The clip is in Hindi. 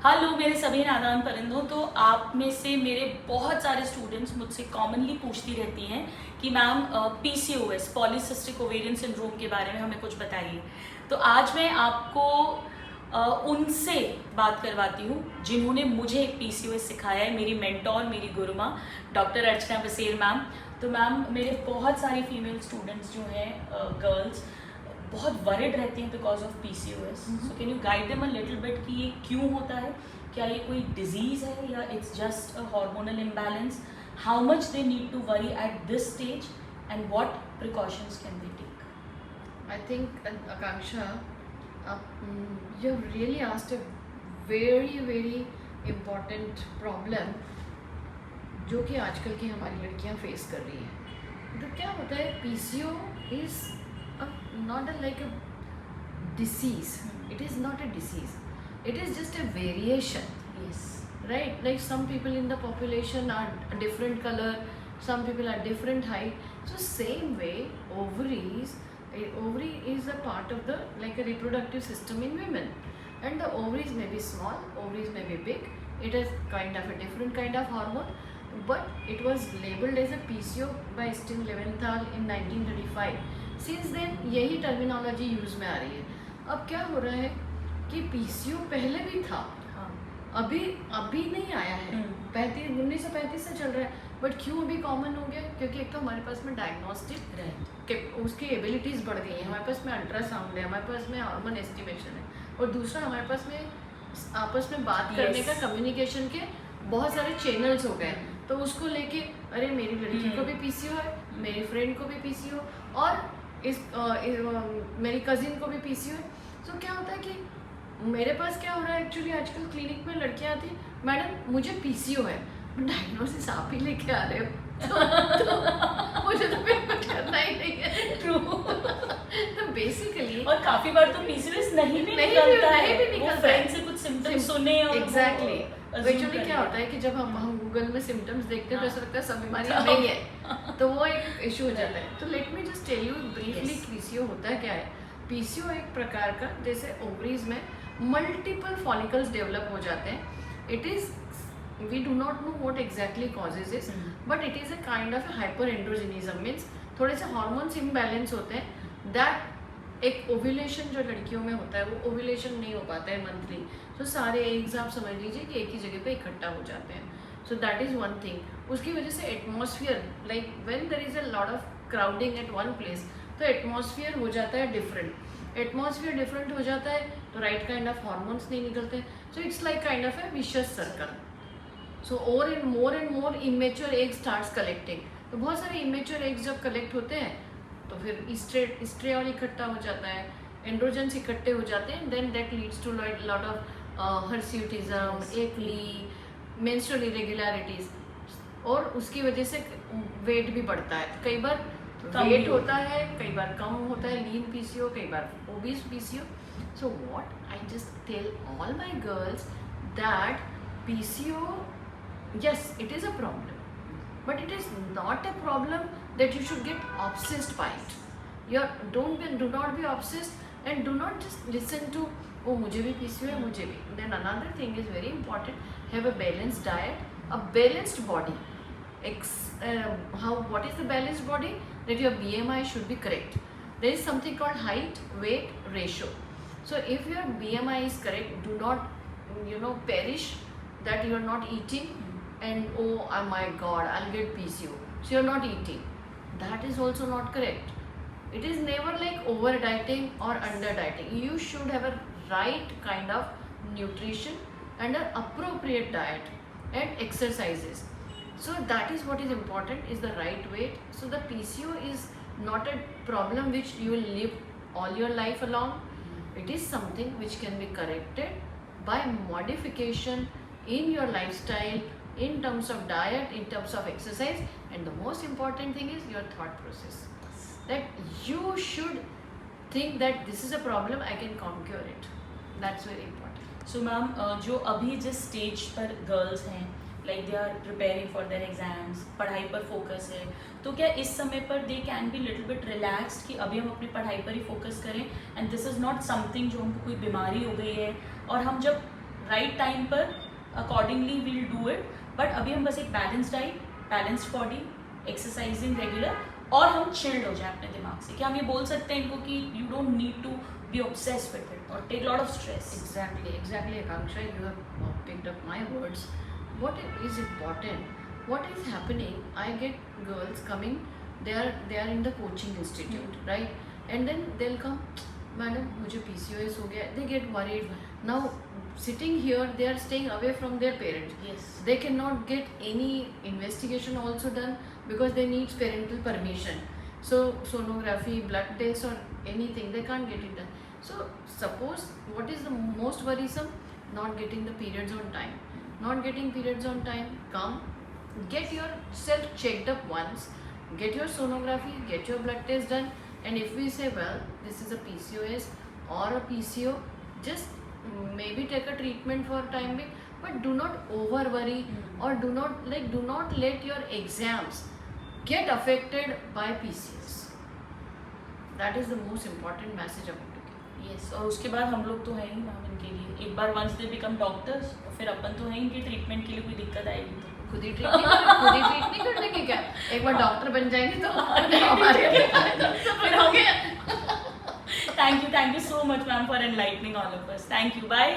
हेलो मेरे सभी नादान परिंदों। तो आप में से मेरे बहुत सारे स्टूडेंट्स मुझसे कॉमनली पूछती रहती हैं कि ma'am PCOS polycystic ovarian syndrome के बारे में हमें कुछ बताइए। तो आज मैं आपको उनसे बात करवाती हूँ जिन्होंने मुझे पीसीओएस सिखाया है, मेरी मेंटोर, मेरी गुरुमा डॉक्टर अर्चना बसेर मैम। तो मैम मेरे बहुत सारी फीमेल स्टूडेंट्स जो हैं गर्ल्स बहुत वरिड रहती हैं because of PCOS. So can you guide them a little bit कि ये क्यों होता है, क्या ये कोई डिजीज है या it's just a hormonal imbalance, how much they need to worry at this stage and what precautions can they take. I think, Akanksha, you've really asked a very important problem जो कि आजकल की हमारी लड़कियां फेस कर रही हैं। तो क्या होता है, PCO is not like a disease. It is not a disease. It is just a variation. Yes. Right? Like some people in the population are a different color, some people are different height. So same way, ovary is a part of the like a reproductive system in women, and the ovaries may be small, ovaries may be big. It is kind of a different kind of hormone, but it was labeled as a PCO by Sten Leventhal in 1935. Since then यही टर्मिनोलॉजी यूज में आ रही है। अब क्या हो रहा है कि PCO पहले भी था, अभी नहीं आया है, 1935 से चल रहा है, बट क्यों अभी कॉमन हो गया? क्योंकि एक तो हमारे पास में डायग्नोस्टिक उसकी एबिलिटीज़ बढ़ गई हैं, हमारे पास में अल्ट्रासाउंड है, हमारे पास में हार्मोन एस्टिमेशन है, और दूसरा हमारे पास में आपस में बात करने का, कम्युनिकेशन के बहुत सारे चैनल्स हो गए। तो उसको लेके अरे मेरी लड़की को भी PCO है, मेरी फ्रेंड को भी PCO, और मेरी कजिन को भी PCO है। तो क्या होता है कि मेरे पास क्या हो रहा है एक्चुअली, आजकल क्लिनिक में लड़कियां आती हैं, मैडम मुझे PCO है, डायग्नोसिस आप ही लेके आ रहे हो तो मुझे तो फिर कुछ करना ही नहीं है। ट्रू। तो बेसिकली और काफी बार तो पीसीओएस नहीं भी निकलता है, वो फ्रेंड से कुछ सिम्टम्स सुने और एग्जैक्टली एक्चुअली क्या होता है कि जब हम गूगल में सिम्टम्स देखते हैं तो ऐसा लगता है सब बीमारियां नहीं है, तो वो एक इशू हो जाता है। तो let me just tell you briefly PCO होता क्या है। PCO एक प्रकार का, जैसे ओवरीज में मल्टीपल फॉलिकल्स डेवलप हो जाते हैं। It is we do not know what exactly causes this, but it is a kind of a hyperandrogenism, means थोड़े से हार्मोन्स इम्बैलेंस होते हैं। दैट एक ओव्यूलेशन जो लड़कियों में होता है वो ओव्यूलेशन नहीं हो पाता है मंथली, तो सारे एग्स आप समझ लीजिए कि एक ही जगह पे इकट्ठा हो जाते हैं। So that is one thing. उसकी वजह से atmosphere, like when there is a lot of crowding at one place, तो एटमॉस्फेयर हो जाता है डिफरेंट। एटमॉस्फेयर डिफरेंट हो जाता है तो राइट काइंड ऑफ हार्मोन्स नहीं निकलते। So it's like kind of A vicious circle. So and more immature eggs starts collecting। तो बहुत सारे immature eggs जब कलेक्ट होते हैं तो फिर इस्ट्रेऑल इकट्ठा हो जाता है, एंड्रोजन्स इकट्ठे हो जाते हैं, then that leads to lot of hirsutism, acne, menstrual irregularities, और उसकी वजह से वेट भी बढ़ता है। कई बार वेट होता है, कई बार कम होता है, लीन PCO, कई बार obese PCO। So what I just tell all my girls that PCO, yes, it is a problem, but it is not a problem that you should get obsessed by it. Do not be obsessed, and do not just listen to oh मुझे भी PCO है, मुझे भी। Then another thing is very important, have a balanced diet, a balanced body। What is the balanced body? That your BMI should be correct. There is something called height weight ratio. So if your BMI is correct, do not perish that you are not eating and oh my god I'll get PCO, so you're not eating. That is also not correct. It is never like over dieting or under dieting. You should have a right kind of nutrition and an appropriate diet and exercises. So that is what is important, is the right weight. So the PCO is not a problem which you will live all your life along. It is something which can be corrected by modification in your lifestyle, in terms of diet, in terms of exercise, and the most important thing is your thought process, that you should think that this is a problem, I can conquer it. That's very important. So ma'am, जो अभी जिस स्टेज पर गर्ल्स हैं, like they are preparing for their exams, पढ़ाई पर फोकस है, तो क्या इस समय पर they can be little bit relaxed कि अभी हम अपनी पढ़ाई पर ही फोकस करें, and this is not something जो हमको कोई बीमारी हो गई है, और हम जब राइट टाइम पर accordingly will do it, but अभी हम बस एक balance diet, balanced body, exercising regular, और हम चिल्ड हो जाए अपने दिमाग से, कि हम ये बोल सकते हैं इनको कि you don't need to be obsessed with it और take lot of stress. Exactly, Akanksha, you have picked up my words. What is important? What is happening? I get girls coming. They are in the coaching institute, right? And then they'll come, madam, मुझे PCOS हो गया. They get worried. Now, sitting here, they are staying away from their parents. Yes. They cannot get any investigation also done because they need parental permission. So sonography, blood test or anything, they can't get it done. So suppose what is the most worrisome? Not getting the periods on time. Not getting periods on time, come, get yourself checked up once, get your sonography, get your blood test done, and if we say, well, this is a PCOS or a PCO, just maybe take a treatment for time being, but do not over worry or do not let your exams get affected by PCOS. That is the most important message I want to give. Yes, और उसके बाद हम लोग तो हैं ही मैम इनके लिए, एक बार वंस दे बिकम डॉक्टर्स, फिर अपन तो हैं इनके ट्रीटमेंट के लिए, कोई दिक्कत आएगी तो खुद ही ट्रीट नहीं करने के क्या, एक बार डॉक्टर बन जाएंगे तो हमारे फिर हो गया. Thank you so much ma'am for enlightening all of us. Thank you. Bye.